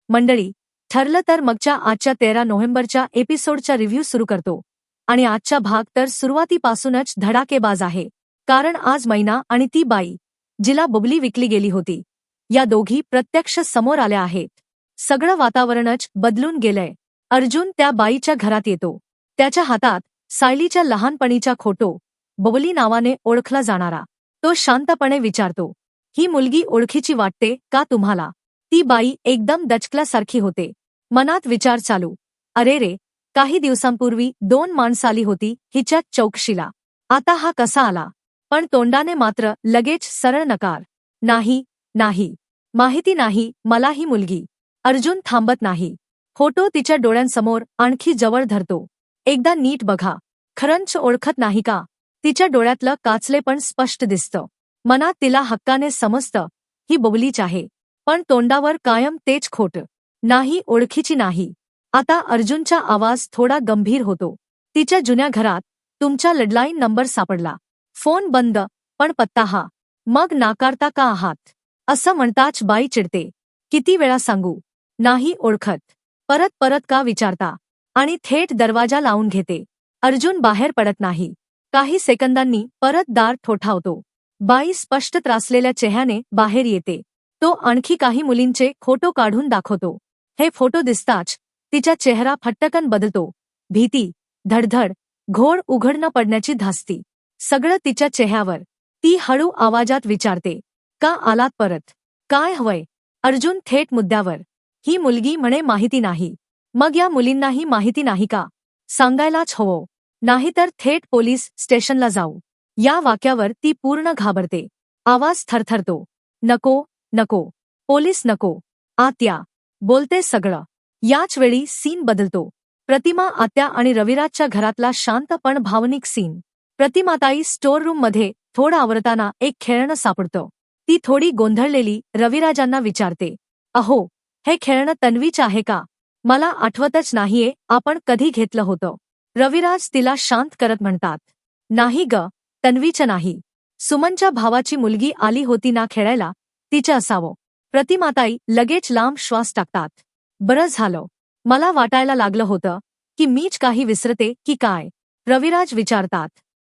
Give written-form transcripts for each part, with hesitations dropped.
मंडळी, ठरलं तर मगच्या आजच्या 13 नोव्हेंबरच्या एपिसोडचा रिव्ह्यू सुरू करतो. आणि आजचा भाग तर सुरुवातीपासूनच धडाकेबाज आहे. कारण आज मैना आणि ती बाई जिला बुबली विकली गेली होती, या दोघी प्रत्यक्ष समोर आल्या आहेत. सगळं वातावरणच बदलून गेलंय. अर्जुन त्या बाईच्या घरात येतो. त्याच्या हातात सायलीच्या लहानपणीचा फोटो, बुबली नावाने ओळखला जाणारा. तो शांतपणे विचारतो, ही मुलगी ओळखीची वाटते का तुम्हाला? ती बाई एकदम दचकल्यासारखी होते. मनात विचार चालू, अरे रे, काही दिवसांपूर्वी 2 माणसं आली होती हिच्या चौकशीला. आता हा कसा आला? पण तोंडाने मात्र लगेच सरळ नकार. नाही नाही, माहिती नाही मला ही मुलगी. अर्जुन थांबत नाही. फोटो तिच्या डोळ्यांसमोर आणखी जवळ धरतो. एकदा नीट बघा, खरंच ओळखत नाही का? तिच्या डोळ्यातलं काचले पण स्पष्ट दिसतं. मनात तिला हक्काने समजतं, ही बुबलीच आहे. पण तोंडावर कायम तेच खोट. नाही, ओळखीची नाही. आता अर्जुनचा आवाज थोडा गंभीर होतो. तिच्या जुन्या घरात तुमचा लँडलाईन नंबर सापडला. फोन बंद, पण पत्ता हा. मग नाकारता का आहात? असं म्हणताच बाई चिडते. किती वेळा सांगू? नाही ओळखत. परत परत का विचारता? आणि थेट दरवाजा लावून घेते. अर्जुन बाहेर पडत नाही. काही सेकंदांनी परत दार ठोठावतो. बाई स्पष्ट त्रासलेल्या चेहऱ्याने बाहेर येते. तो आणखी काही मुलींचे फोटो काढून दाखवतो. हे फोटो दिसताच तिचा चेहरा फटकन बदलतो. भीती, धडधड, घोड उघड न पडण्याची धास्ती, सगळं तिच्या चेहऱ्यावर. ती हळू आवाजात विचारते, का आलात परत? काय हवंय? अर्जुन थेट मुद्द्यावर. ही मुलगी म्हणे माहिती नाही. मग या मुलींनाही माहिती नाही का? सांगायलाच हवं, नाहीतर थेट पोलीस स्टेशनला जाऊ. या वाक्यावर ती पूर्ण घाबरते. आवाज थरथरतो. नको नको, पोलीस नको. आत्या, बोलते सगळं. याच वेळी सीन बदलतो. प्रतिमा आत्या आणि रविराजच्या घरातला शांत पण भावनिक सीन. प्रतिमाताई स्टोर रूममध्ये थोडं आवरताना एक खेळणं सापडतं. ती थोडी गोंधळलेली रविराजांना विचारते, अहो, हे खेळणं तन्वीचं आहे का? मला आठवतच नाहीये आपण कधी घेतलं होतं. रविराज तिला शांत करत म्हणतात, नाही ग, तन्वीचं नाही. सुमनच्या भावाची मुलगी आली होती ना खेळायला, तिचं असावं. प्रतिमाताई लगेच लांब श्वास टाकतात. बरं झालं, मला वाटायला लागलं होतं की मीच काही विसरते की काय. रविराज विचारतात,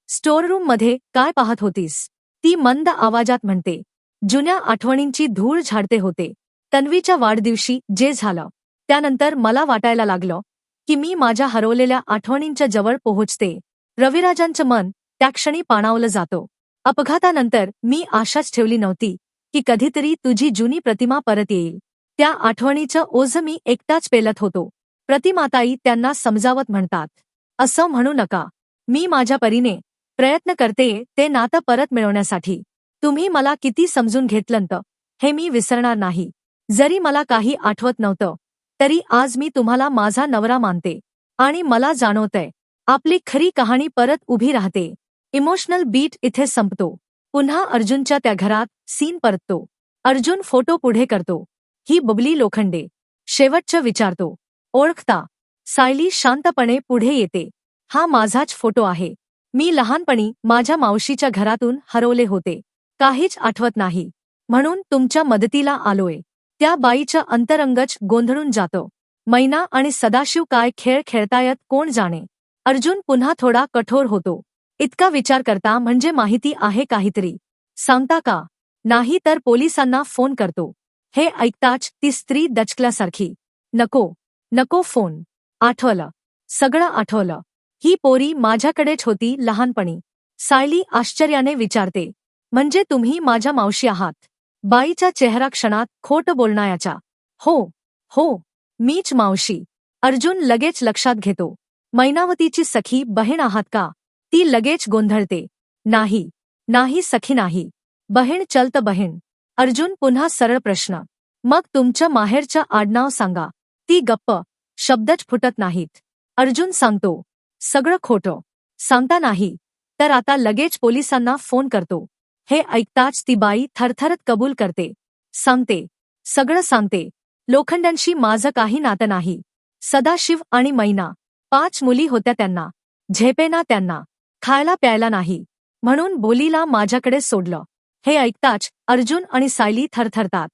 स्टोर रूममध्ये काय पाहत होतीस? ती मंद आवाजात म्हणते, जुन्या आठवणींची धूळ झाडते होते. तन्वीच्या वाढदिवशी जे झालं त्यानंतर मला वाटायला लागलं की मी माझ्या हरवलेल्या आठवणींच्या जवळ पोहोचते. रविराजांचं मन त्या क्षणी पाणावलं जातं. अपघातानंतर मी आशाच ठेवली नव्हती की कधीतरी तुझी जुनी प्रतिमा परत येईल. त्या आठवणीचं ओझं मी एकटाच पेलत होतो. प्रतिमाताई त्यांना समजावत म्हणतात, असं म्हणू नका. मी माझ्या परीने प्रयत्न करतेय ते नातं परत मिळवण्यासाठी. तुम्ही मला किती समजून घेतलंत हे मी विसरणार नाही. जरी मला काही आठवत नव्हतं तरी आज मी तुम्हाला माझा नवरा मानते. आणि मला जाणवतंय, आपली खरी कहाणी परत उभी राहते. इमोशनल बीट इथे संपतो. पुन्हा अर्जुनच्या त्या घरात सीन परततो. अर्जुन फोटो पुढे करतो. ही बुबली लोखंडे. शेवटचं विचारतो, ओळखता? सायली शांतपणे पुढे येते. हा माझाच फोटो आहे. मी लहानपणी माझ्या मावशीच्या घरातून हरवले होते. काहीच आठवत नाही, म्हणून तुमच्या मदतीला आलोय. त्या बाईचं अंतरंगच गोंधळून जातं. मैना आणि सदाशिव काय खेळ खेळतायत कोण जाणे. अर्जुन पुन्हा थोडा कठोर होतो. इतका विचार करता म्हणजे माहिती आहे काहीतरी. सांगता का? नाही तर पोलिसांना फोन करतो. हे ऐकताच ती स्त्री दचकल्यासारखी. नको नको फोन. आठवलं, सगळं आठवलं. ही पोरी माझ्याकडेच होती लहानपणी. सायली आश्चर्याने विचारते, म्हणजे तुम्ही माझ्या मावशी आहात? बाईचा चेहरा क्षणात खोटं बोलण्याचा. हो हो, मीच मावशी. अर्जुन लगेच लक्षात घेतो. मैनावतीची सखी बहीण आहात का? ती लगेच गोंधळते. नाही नाही, सखी नाही. बहीण चलत बहीण. अर्जुन पुन्हा सरळ प्रश्न, मग तुमचं माहेरचं आडनाव सांगा. ती गप्प, शब्दच फुटत नाहीत. अर्जुन सांगतो, सगळं खोटं. सांगता नाही तर आता लगेच पोलिसांना फोन करतो. हे ऐकताच ती बाई थरथरत कबूल करते. सांगते, सगळं सांगते. लोखंडांशी माझं काही नातं नाही. सदाशिव आणि मैना 5 मुली होत्या त्यांना. झेपेना त्यांना. खायला प्यायला नाही, म्हणून बोलीला माझ्याकडे सोडलं. हे ऐकताच अर्जुन आणि सायली थरथरतात.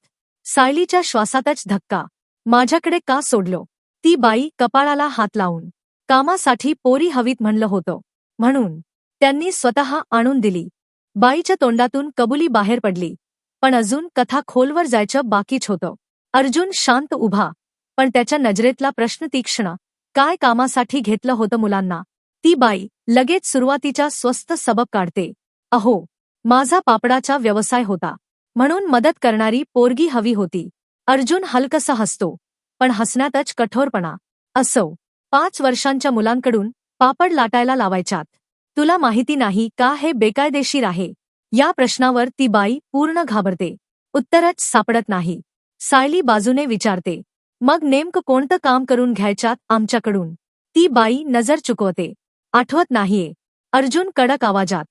सायलीच्या श्वासातच धक्का. माझ्याकडे का सोडलो? ती बाई कपाळाला हात लावून, कामासाठी पोरी हवीत म्हणलं होतं म्हणून त्यांनी स्वतः आणून दिली. बाईच्या तोंडातून कबुली बाहेर पडली, पण अजून कथा खोलवर जायचं बाकीच होतं. अर्जुन शांत उभा, पण त्याच्या नजरेतला प्रश्न तीक्ष्ण. काय कामासाठी घेतलं होतं मुलांना? ती बाई लगेच सुरुवातीच्या स्वस्त सबब काढते. अहो, माझा पापडाचा व्यवसाय होता, म्हणून मदत करणारी पोरगी हवी होती. अर्जुन हलकसा हसतो, पण हसण्यातच कठोरपणा. असो, 5 वर्षांच्या मुलांकडून पापड लाटायला लावायच्यात. तुला माहिती नाही का हे बेकायदेशीर आहे? या प्रश्नावर ती बाई पूर्ण घाबरते. उत्तरच सापडत नाही. सायली बाजूने विचारते, मग नेमकं कोणतं काम करून घ्यायच्यात आमच्याकडून? ती बाई नजर चुकवते. आठवत नाहीये. अर्जुन कडक आवाजात,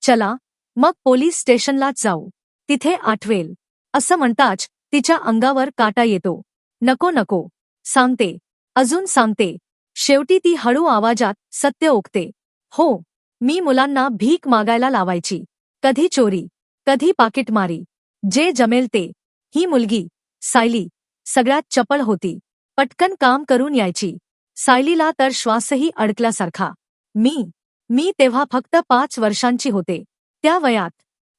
चला मग पोलीस स्टेशनलाच जाऊ, तिथे आठवेल. असं म्हणताच तिच्या अंगावर काटा येतो. नको नको, सांगते, अजून सांगते. शेवटी ती हळू आवाजात सत्य ओकते. हो, मी मुलांना भीक मागायला लावायची. कधी चोरी, कधी पाकिटमारी, जे जमेल ते. ही मुलगी, सायली, सगळ्यात चपळ होती. पटकन काम करून यायची. सायलीला तर श्वासही अडकल्यासारखा. मी तेव्हा फक्त 5 वर्षांची होते. त्या वयात,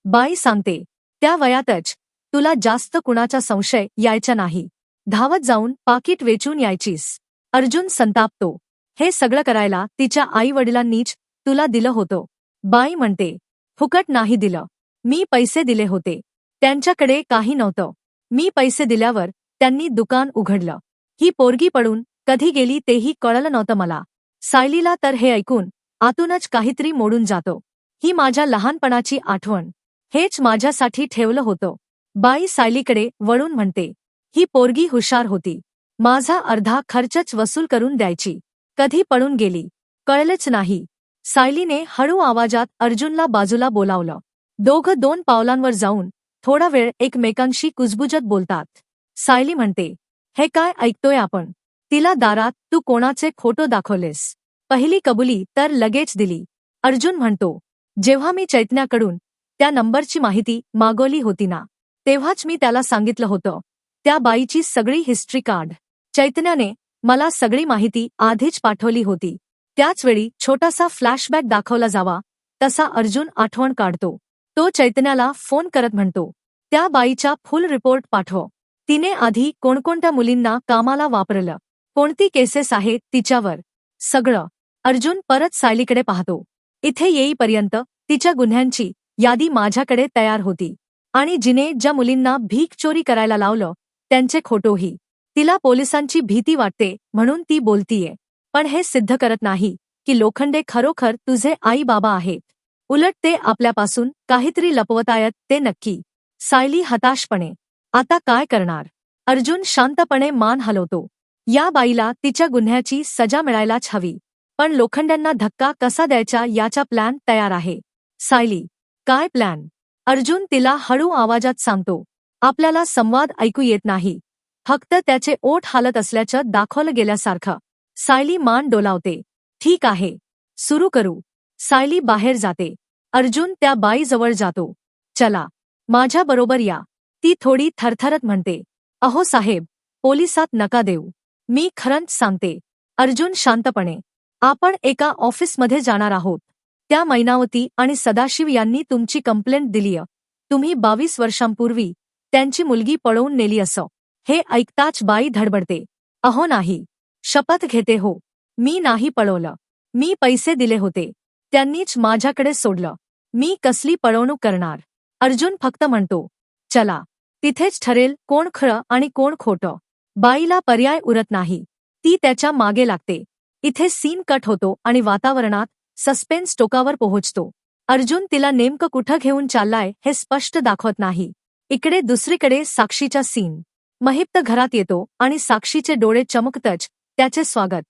बाई सांगते, त्या वयातच तुला जास्त कुणाचा संशय यायचा नाही. धावत जाऊन पाकीट वेचून यायचीस. अर्जुन संतापतो. हे सगळं करायला तिच्या आई-वडिलांनीच तुला दिलं होतं. बाई म्हणते, फुकट नाही दिलं. मी पैसे दिले होते. त्यांच्याकडे काही नव्हतं. मी पैसे दिल्यावर त्यांनी दुकान उघडलं. ही पोरगी पडून कधी गेली तेही कळलं नव्हतं मला. सायलीला तर हे ऐकून आतूनच काहीतरी मोडून जातो. ही माझ्या लहानपणाची आठवण. हेच माझ्यासाठी ठेवलं होतं. बाई सायलीकडे वळून म्हणते, ही पोरगी हुशार होती. माझा अर्धा खर्चच वसूल करून द्यायची. कधी पळून गेली, कळलेच नाही. सायलीने हळू आवाजात अर्जुनला बाजूला बोलावलं. दोघं 2 पावलांवर जाऊन थोडा वेळ एकमेकांशी कुजबुजत बोलतात. सायली म्हणते, हे काय ऐकतोय आपण? तिला दारात तू कोणाचे फोटो दाखवलेस? पहिली कबुली तर लगेच दिली. अर्जुन म्हणतो, जेव्हा मी चैतन्याकडून त्या नंबरची माहिती मागवली होती ना, तेव्हाच मी त्याला सांगितलं होतं. त्या बाईची सगळी हिस्ट्री काढ. चैतन्याने मला सगळी माहिती आधीच पाठवली होती. त्याचवेळी छोटासा फ्लॅशबॅक दाखवला जावा तसा अर्जुन आठवण काढतो. तो चैतन्याला फोन करत म्हणतो, त्या बाईचा फुल रिपोर्ट पाठव. तिने आधी कोणकोणत्या मुलींना कामाला वापरलं, कोणती केसेस आहेत तिच्यावर, सगळं. अर्जुन परत सायलीकडे पाहतो. इथे येईपर्यंत तिच्या गुन्ह्यांची यादी माझ्याकडे तयार होती. आणि जिने ज्या मुलींना भीक चोरी करायला लावलं त्यांचे फोटोही. तिला पोलिसांची भीती वाटते म्हणून ती बोलतीये, पण हे सिद्ध करत नाही की लोखंडे खरोखर तुझे आई बाबा आहेत. उलट ते आपल्यापासून काहीतरी लपवतायत ते नक्की. सायली हताशपणे, आता काय करणार? अर्जुन शांतपणे मान हलवतो. या बाईला तिच्या गुन्ह्याची सजा मिळायलाच हवी, पण लोखंड्यांना धक्का कसा द्यायचा याचा प्लॅन तयार आहे. सायली, काय प्लॅन? अर्जुन तिला हळू आवाजात सांगतो. आपल्याला संवाद ऐकू येत नाही, फक्त त्याचे ओठ हालत असल्याचं दाखवलं गेल्यासारखं. सायली मान डोलावते. ठीक आहे, सुरू करू. सायली बाहेर जाते. अर्जुन त्या बाईजवळ जातो. चला, माझ्याबरोबर या. ती थोडी थरथरत म्हणते, अहो साहेब, पोलिसात नका देऊ. मी खरंच सांगते. अर्जुन शांतपणे, आपण एका ऑफिसमध्ये जाणार आहोत. त्या मैनावती आणि सदाशिव यांनी तुमची कंप्लेंट दिलीय. तुम्ही 22 वर्षांपूर्वी त्यांची मुलगी पळवून नेली असं. हे ऐकताच बाई धडबडते. अहो नाही, शपथ घेते हो, मी नाही पळवलं. मी पैसे दिले होते, त्यांनीच माझ्याकडे सोडलं. मी कसली पळवणूक करणार? अर्जुन फक्त म्हणतो, चला, तिथेच ठरेल कोण खरं आणि कोण खोटं. बाईला पर्याय उरत नाही. ती त्याच्या मागे लागते. इथे सीन कट होतो आणि वातावरणात सस्पेन्स टोकावर पोहोचतो. अर्जुन तिला नेमकं कुठं घेऊन चाललाय हे स्पष्ट दाखवत नाही. इकडे दुसरीकडे साक्षीचा सीन. महिप्त घरात येतो आणि साक्षीचे डोळे चमकतच त्याचे स्वागत.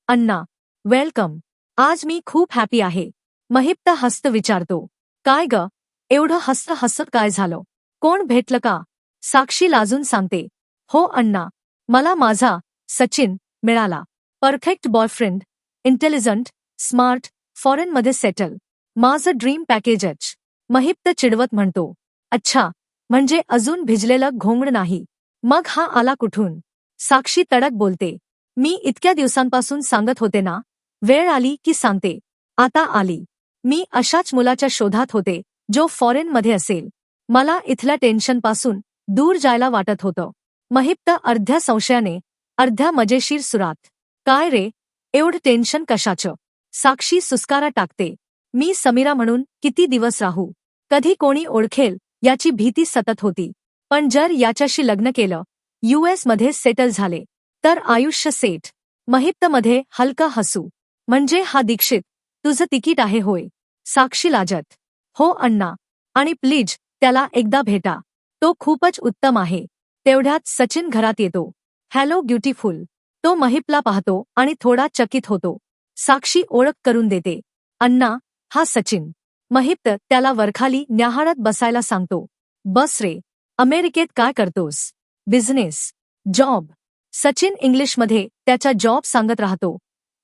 अण्णा, वेलकम. आज मी खूप हॅपी आहे. महिप्त हस्त विचारतो. काय ग, एवढं हसत हसत काय झालं? कोण भेटलं का? साक्षी लाजून सांगते. हो अण्णा, मला माझा सचिन मिळाला. परफेक्ट बॉयफ्रेंड, इंटेलिजंट, स्मार्ट, फॉरेनमध्ये सेटल. माझं ड्रीम पॅकेजच. महिप्त चिडवत म्हणतो. अच्छा, म्हणजे अजून भिजलेलं घोंगड नाही. मग हा आला कुठून? साक्षी तडक बोलते, मी इतक्या दिवसांपासून सांगत होते ना, वेळ आली की सांगते. आता आली. मी अशाच मुलाच्या शोधात होते जो फॉरेनमध्ये असेल. मला इथल्या टेन्शनपासून दूर जायला वाटत होतं. महिप्त अर्ध्या संशयाने, अर्ध्या मजेशीर सुरात, काय रे, एवढं टेन्शन कशाचं? साक्षी सुस्कारा टाकते, मी समीरा म्हणून किती दिवस राहू? कधी कोणी ओळखेल याची भीती सतत होती. पण जर याच्याशी लग्न केलं, यूएसमध्ये सेटल झाले, तर आयुष्य सेट. महिप्तमध्ये हलका हसू, म्हणजे हा दीक्षित तुझं तिकीट आहे होय? साक्षी लाजत, हो अण्णा, आणि प्लीज त्याला एकदा भेटा, तो खूपच उत्तम आहे. तेवढ्यात सचिन घरात येतो. Hello beautiful. तो महिपला पाहतो आणि थोडा चकित होतो. साक्षी ओळख करून देते, अण्णा, हा सचिन. महिप्त त्याला वरखाली न्याहाळत बसायला सांगतो. बस रे, अमेरिकेत काय करतोस? Business, job? सचिन इंग्लिशमध्ये त्याचा जॉब सांगत राहतो.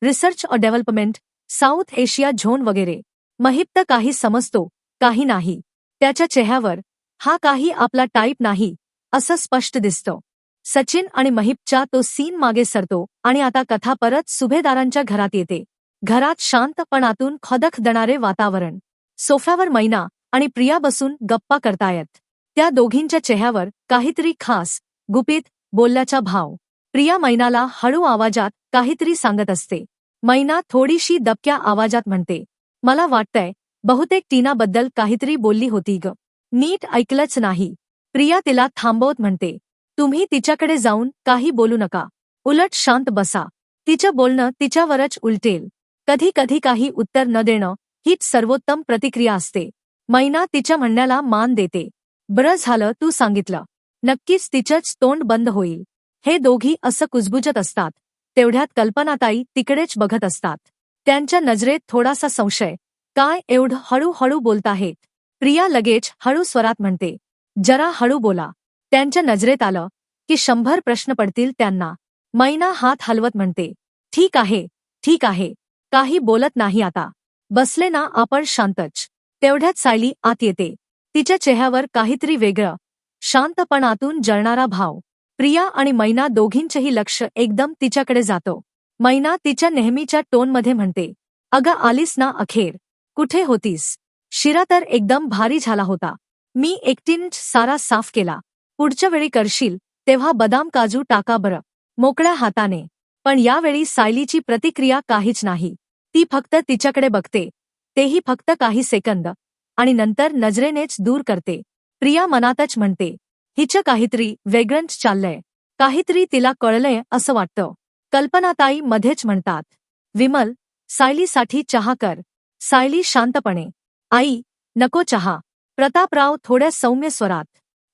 रिसर्च और डेव्हलपमेंट, साऊथ एशिया झोन वगैरे. महिप्त काही समजतो, काही नाही. त्याच्या चेहऱ्यावर हा काही आपला टाईप नाही असं स्पष्ट दिसतं. सचिन आणि महिपच्या तो सीन मागे सरतो आणि आता कथा परत सुभेदारांच्या घरात येते. घरात शांत पण आतून खदख देणारे वातावरण. सोफ्यावर मैना आणि प्रिया बसून गप्पा करतायत. त्या दोघींच्या चेहऱ्यावर काहीतरी खास, गुपित बोलल्याचा भाव. प्रिया मैनाला हळू आवाजात काहीतरी सांगत असते. मैना थोडीशी दबक्या आवाजात म्हणते, मला वाटतंय बहुतेक टीनाबद्दल काहीतरी बोलली होती ग. नीट ऐकलंच नाही. प्रिया तिला थांबवत म्हणते, तुम्ही तिच्याकडे जाऊन काही बोलू नका. उलट शांत बसा. तिचं बोलणं तिच्यावरच उलटेल. कधी कधी काही उत्तर न देणं हीच सर्वोत्तम प्रतिक्रिया असते. मैना तिच्या म्हणण्याला मान देते. बरं झालं तू सांगितलं. नक्कीच तिचंच तोंड बंद होईल. हे दोघी असं कुजबुजत असतात. तेवढ्यात कल्पनाताई तिकडेच बघत असतात. त्यांच्या नजरेत थोडासा संशय. काय एवढं हळूहळू बोलताहेत? प्रिया लगेच हळू स्वरात म्हणते, जरा हळू बोला. त्यांच्या नजरेत आलं की 100 प्रश्न पडतील त्यांना. मैना हात हलवत म्हणते, ठीक आहे, ठीक आहे. काही बोलत नाही आता. बसले ना आपण शांतच. तेवढ्यात सायली आत येते. तिच्या चेहऱ्यावर काहीतरी वेगळं, शांत पण आतून जळणारा भाव. प्रिया आणि मैना दोघींचेही लक्ष एकदम तिच्याकडे जातो. मैना तिच्या नेहमीच्या टोनमध्ये म्हणते, अगं आलीस ना अखेर. कुठे होतीस? शिरा तर एकदम भारी झाला होता. मी एकटीनच सारा साफ केला. पुढच्या वेळी करशील तेव्हा बदाम काजू टाका बरं. मोकळ्या हाताने. पण यावेळी सायलीची प्रतिक्रिया काहीच नाही. ती फक्त तिच्याकडे बघते, तेही फक्त काही सेकंद, आणि नंतर नजरेनेच दूर करते. प्रिया मनातच म्हणते, हिचं काहीतरी वेगळंच चाललंय. काहीतरी तिला कळलंय असं वाटतं. कल्पनाताई मध्येच म्हणतात, विमल, सायलीसाठी चहा कर. सायली शांतपणे, आई, नको चहा. प्रतापराव थोड्या सौम्य स्वरात,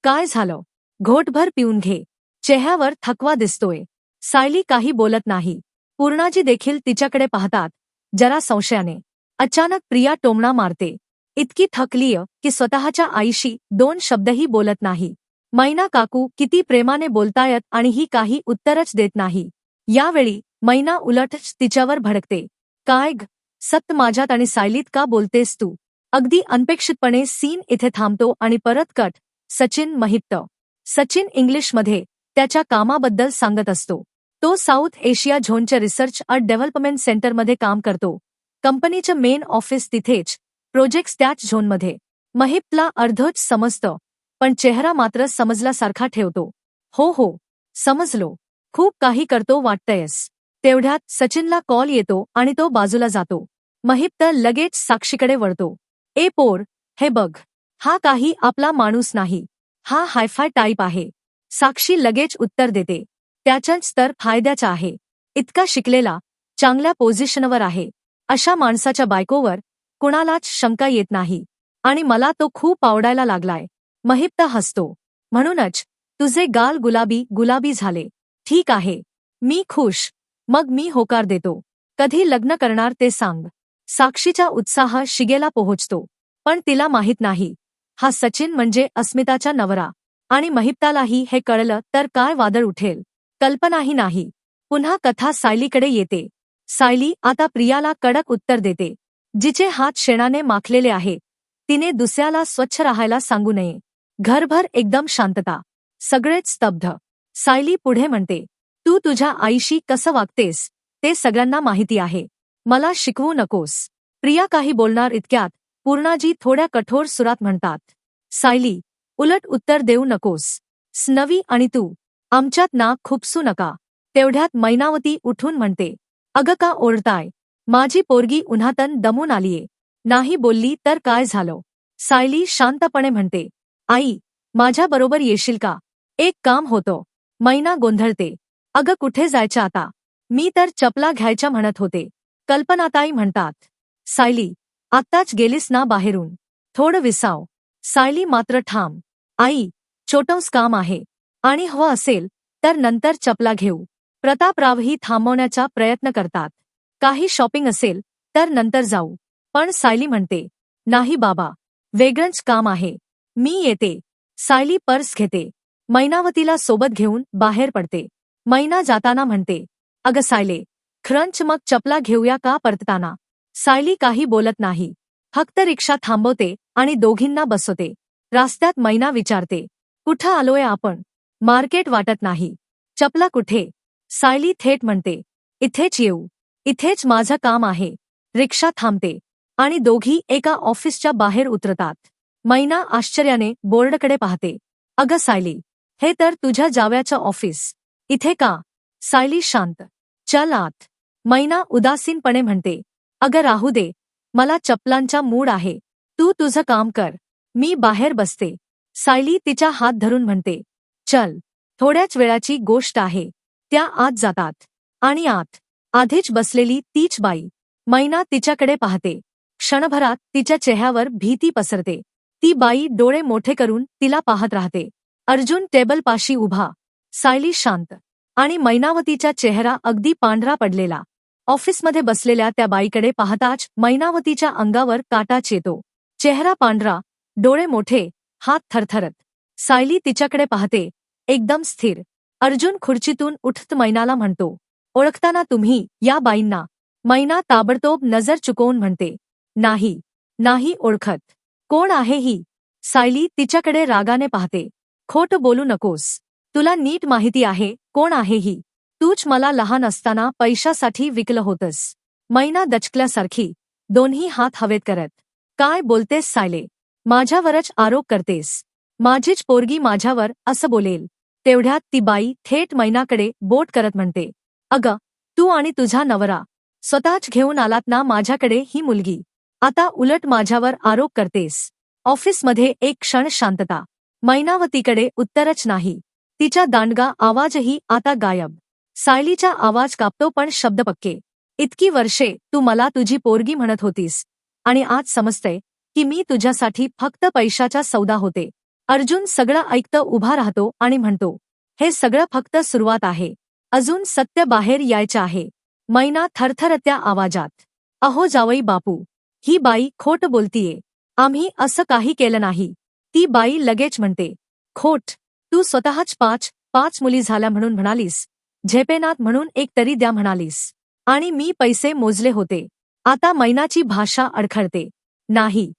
काय झालं? घोटभर पिऊन घे. चेहऱ्यावर थकवा दिसतोय. सायली काही बोलत नाही. पूर्णाजी देखील तिच्याकडे पाहतात, जरा संशयाने. अचानक प्रिया टोमणा मारते. इतकी थकलीय की स्वतःच्या आईशी 2 शब्दही बोलत नाही. मैना काकू किती प्रेमाने बोलतायत आणि ही काही उत्तरच देत नाही. यावेळी मैना उलटच तिच्यावर भडकते. काय ग, सत्य माझ्यात आणि सायलीत का बोलतेस तू? अगदी अनपेक्षितपणे सीन इथे थांबतो आणि परत कट. सचिन महिप्त. सचिन इंग्लिशमध्ये त्याच्या कामाबद्दल सांगत असतो. तो साऊथ एशिया झोनच्या रिसर्च आणि डेव्हलपमेंट सेंटरमध्ये काम करतो. कंपनीचं मेन ऑफिस तिथेच, प्रोजेक्ट्स त्याच झोनमध्ये. महिप्तला अर्धच समजतं, पण चेहरा मात्र समजल्यासारखा ठेवतो. हो हो, समजलो. खूप काही करतो वाटतंयस. तेवढ्यात सचिनला कॉल येतो आणि तो बाजूला जातो. महिप्त लगेच साक्षीकडे वळतो. ए पोर, हे बघ. हा काही आपला माणूस नाही. हा हायफाय टाईप आहे. साक्षी लगेच उत्तर देते, त्याचाच तर फायद्याचा आहे. इतका शिकलेला, चांगल्या पोझिशनवर आहे. अशा माणसाच्या बायकोवर कुणालाच शंका येत नाही. आणि मला तो खूप आवडायला लागलाय. महिप्त हसतो. म्हणूनच तुझे गाल गुलाबी गुलाबी झाले. ठीक आहे, मी खुश. मग मी होकार देतो. कधी लग्न करणार ते सांग. साक्षीचा उत्साह शिगेला पोहोचतो. पण तिला माहित नाही, हा सचिन म्हणजे अस्मिताचा नवरा. आणि महिप्तालाही हे कळलं तर काय वादळ उठेल. कल्पनाही नाही. पुन्हा कथा सायलीकडे येते. सायली आता प्रियाला कडक उत्तर देते. जिचे हात शेणाने माखलेले आहेत, तिने दुसऱ्याला स्वच्छ राहायला सांगू नये. घरभर एकदम शांतता. सगळेच स्तब्ध. सायली पुढे म्हणते, तू तुझ्या आईशी कसं वागतेस ते सगळ्यांना माहिती आहे. मला शिकवू नकोस. प्रिया काही बोलणार इतक्यात पूर्णाजी थोड्या कठोर सुरात म्हणतात, सायली, उलट उत्तर देऊ नकोस. स्नवी आणि तू आमच्यात नाक खुपसू नका. तेवढ्यात मैनावती उठून म्हणते, अगं का ओरडताय? माझी पोरगी उन्हातन दमून आलीये. नाही बोलली तर काय झालं? सायली शांतपणे म्हणते, आई, माझ्याबरोबर येशील का? एक काम होतं. मैना गोंधळते, अगं कुठे जायचं आता? मी तर चपला घ्यायच्या म्हणत होते. कल्पनाताई म्हणतात, सायली, आत्ताच गेलीस ना बाहेरून? थोडं विसाव. सायली मात्र ठाम, आई, छोटंच काम आहे आणि हवं असेल तर नंतर चपला घेऊ. प्रतापरावही थांबवण्याचा प्रयत्न करतात. काही शॉपिंग असेल तर नंतर जाऊ. पण सायली म्हणते, नाही बाबा, वेगळंच काम आहे. मी येते. सायली पर्स घेते. मैनावतीला सोबत घेऊन बाहेर पडते. मैना जाताना म्हणते, अगं सायले, खरंच मग चपला घेऊया का परतताना? सायली काही बोलत नाही. फक्त रिक्षा थांबवते आणि दोघींना बसवते. रस्त्यात मैना विचारते, कुठं आलोय आपण? मार्केट वाटत नाही. चपला कुठे? सायली थेट म्हणते, इथेच येऊ. इथेच माझं काम आहे. रिक्षा थांबते आणि दोघी एका ऑफिसच्या बाहेर उतरतात. मैना आश्चर्याने बोर्डकडे पाहते. अगं सायली, हे तर तुझ्या जावयाचं ऑफिस. इथे का? सायली शांत, चल आत. मैना उदासीनपणे म्हणते, अगं राहू दे, मला चपलांचा मूड आहे. तू तुझं काम कर, मी बाहेर बसते. सायली तिचा हात धरून म्हणते, चल. थोड्याच वेळाची गोष्ट आहे. त्या आत जातात आणि आत आधीच बसलेली तीच बाई. मैना तिच्याकडे पाहते. क्षणभरात तिच्या चेहऱ्यावर भीती पसरते. ती बाई डोळे मोठे करून तिला पाहत राहते. अर्जुन टेबलपाशी उभा. सायली शांत आणि मैनावतीचा चेहरा अगदी पांढरा पडलेला. ऑफिसमध्ये बसलेल्या त्या बाईकडे पाहताच मैनावतीच्या अंगावर काटाच येतो. चेहरा पांढरा, डोळे मोठे, हात थरथरत. सायली तिच्याकडे पाहते, एकदम स्थिर. अर्जुन खुर्चीतून उठत मैनाला म्हणतो, ओळखताना तुम्ही या बाईंना? मैना ताबडतोब नजर चुकवून म्हणते, नाही, नाही ओळखत. कोण आहे ही? सायली तिच्याकडे रागाने पाहते. खोटं बोलू नकोस. तुला नीट माहिती आहे कोण आहे ही. तूच मला लहान असताना पैशासाठी विकलं होतंस. मैना दचकल्यासारखी दोन्ही हात हवेत करत, काय बोलतेस सायले? माझ्यावरच आरोप करतेस? माझीच पोरगी माझ्यावर असं बोलेल? तेवढ्यात ती बाई थेट मैनाकडे बोट करत म्हणते, अगं, तू आणि तुझा नवरा स्वतःच घेऊन आलात ना माझ्याकडे ही मुलगी. आता उलट माझ्यावर आरोप करतेस. ऑफिसमध्ये एक क्षण शांतता. मैनावतीकडे उत्तरच नाही. तिचा दांडगा आवाजही आता गायब. सायलीचा आवाज कापतो पण शब्द पक्के. इतकी वर्षे तू मला तुझी पोरगी म्हणत होतीस आणि आज समजतंय की मी तुझ्यासाठी फक्त पैशाचा सौदा होते. अर्जुन सगळं ऐकतं उभा राहतो आणि म्हणतो, हे सगळं फक्त सुरुवात आहे. अजून सत्य बाहेर यायचं आहे. मैना थरथरत्या आवाजात, अहो जावई बापू, ही बाई खोट बोलतीये. आम्ही असं काही केलं नाही. ती बाई लगेच म्हणते, खोट? तू स्वतःच पाच मुली झाल्या म्हणून म्हणालीस. झेपेनात म्हणून एक तरी द्या म्हणालीस. आणि मी पैसे मोजले होते. आता मैनाची भाषा अडखळते. नाही,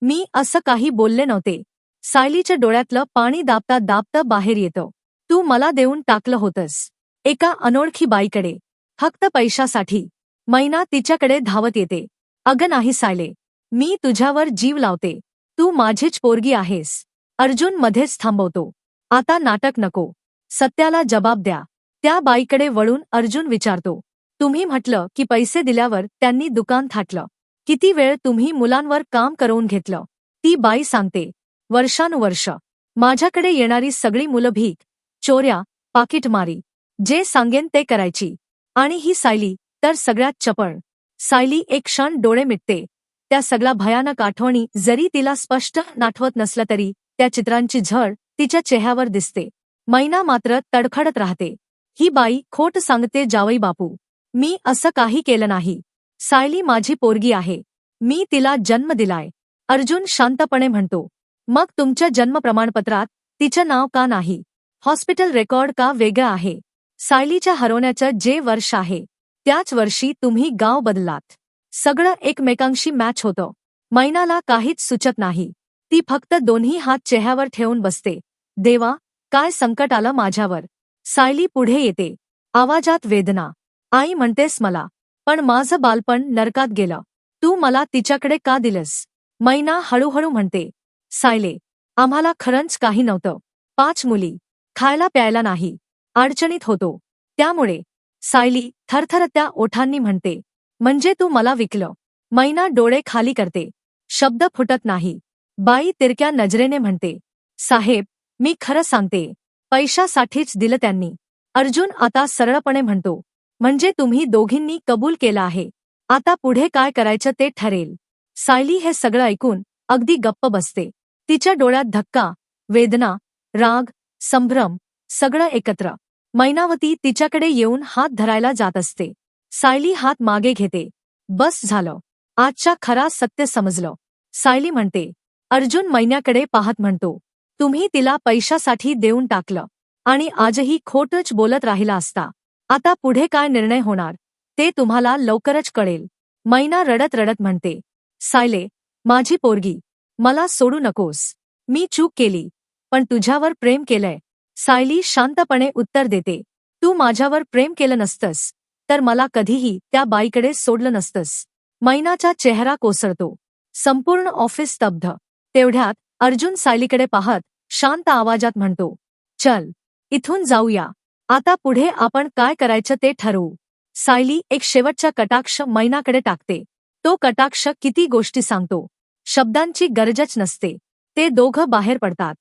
मी असं काही बोलले नव्हते. सायलीच्या डोळ्यातलं पाणी दाबता दाबता बाहेर येतं. तू मला देऊन टाकलं होतंस एका अनोळखी बाईकडे, फक्त पैशासाठी. मैना तिच्याकडे धावत येते. अगं नाही सायले, मी तुझ्यावर जीव लावते. तू माझीच पोरगी आहेस. अर्जुन मध्येच थांबवतो. आता नाटक नको. सत्याला जबाब द्या. त्या बाईकडे वळून अर्जुन विचारतो, तुम्ही म्हटलं की पैसे दिल्यावर त्यांनी दुकान थाटलं. किती वेळ तुम्ही मुलांवर काम करवून घेतलं? ती बाई सांगते, वर्षानुवर्ष. माझ्याकडे येणारी सगळी मुलं भीक, चोऱ्या, पाकिटमारी, जे सांगेन ते करायची. आणि ही सायली तर सगळ्यात चपळ. सायली एक क्षण डोळे मिटते. त्या सगळ्या भयानक आठवणी जरी तिला स्पष्ट नाठवत नसलं तरी त्या चित्रांची झळ तिच्या चेहऱ्यावर दिसते. मैना मात्र तडखडत राहते. ही बाई खोट सांगते जावई बापू. मी असं काही केलं नाही. सायली माझी पोरगी आहे. मी तिला जन्म दिलाय. अर्जुन शांतपणे म्हणतो, मग तुमच्या जन्म प्रमाणपत्रात तिचं नाव का नाही? हॉस्पिटल रेकॉर्ड का वेगळं आहे? सायलीच्या हरवण्याचं जे वर्ष आहे त्याच वर्षी तुम्ही गाव बदलात. सगळं एकमेकांशी मॅच होतं. मैनाला काहीच सुचत नाही. ती फक्त दोन्ही हात चेहऱ्यावर ठेवून बसते. देवा, काय संकट आलं माझ्यावर. सायली पुढे येते, आवाजात वेदना. आई म्हणतेस मला, पण माझं बालपण नरकात गेलं. तू मला तिच्याकडे का दिलंस? मैना हळूहळू म्हणते, सायले, आम्हाला खरंच काही नव्हतं. 5 मुली, खायला प्यायला नाही, अडचणीत होतो. त्यामुळे. सायली थरथरत्या ओठांनी म्हणते, म्हणजे तू मला विकलं? मैना डोळे खाली करते, शब्द फुटत नाही. बाई तिरक्या नजरेने म्हणते, साहेब, मी खरं सांगते, पैशासाठीच दिलं त्यांनी. अर्जुन आता सरळपणे म्हणतो, म्हणजे तुम्ही दोघींनी कबूल केलं आहे. आता पुढे काय करायचं ते ठरेल. सायली हे सगळं ऐकून अगदी गप्प बसते. तिच्या डोळ्यात धक्का, वेदना, राग, संभ्रम, सगळं एकत्र. मैनावती तिच्याकडे येऊन हात धरायला जात असते. सायली हात मागे घेते. बस झालं. आजच्या खरा सत्य समजलं. सायली म्हणते. अर्जुन मैन्याकडे पाहत म्हणतो, तुम्ही तिला पैशासाठी देऊन टाकलं आणि आजही खोटंच बोलत राहिला असता. आता पुढे काय निर्णय होणार ते तुम्हाला लवकरच कळेल. मैना रडत रडत म्हणते, सायले, माझी पोरगी, मला सोडू नकोस. मी चूक केली, पण तुझ्यावर प्रेम केलंय. सायली शांतपणे उत्तर देते, तू माझ्यावर प्रेम केलं नसतंस तर मला कधीही त्या बाईकडे सोडलं नसतंस. मैनाचा चेहरा कोसळतो. संपूर्ण ऑफिस स्तब्ध. तेवढ्यात अर्जुन सायलीकडे पाहत शांत आवाजात म्हणतो, चल, इथून जाऊया. आता पुढे आपण काय करायचं ते ठरवू. सायली एक शेवटचा कटाक्ष मैनाकडे टाकते. तो कटाक्ष किती गोष्टी सांगतो. शब्दांची गरजच नसते. ते दोघं बाहेर पडतात.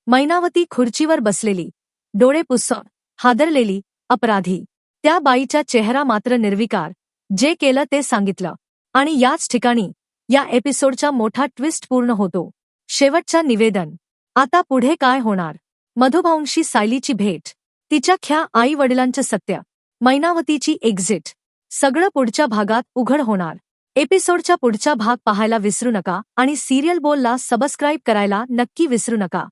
मैनावती खुर्चीवर बसलेली, डोळे पुसत, हादरलेली, अपराधी. त्या बाईचा चेहरा मात्र निर्विकार. जे केलं ते सांगितलं. आणि याच ठिकाणी या एपिसोडचा मोठा ट्विस्ट पूर्ण होतो. शेवटचा निवेदन. आता पुढे काय होणार? मधुभाऊंशी सायलीची भेट, तिच्या आई वडिलांचं सत्य, मैनावतीची एक्झिट, सगळं पुढच्या भागात उघड होणार. एपिसोडचा पुढचा भाग पाहायला विसरू नका आणि सिरियल बोलला सबस्क्राईब करायला नक्की विसरू नका.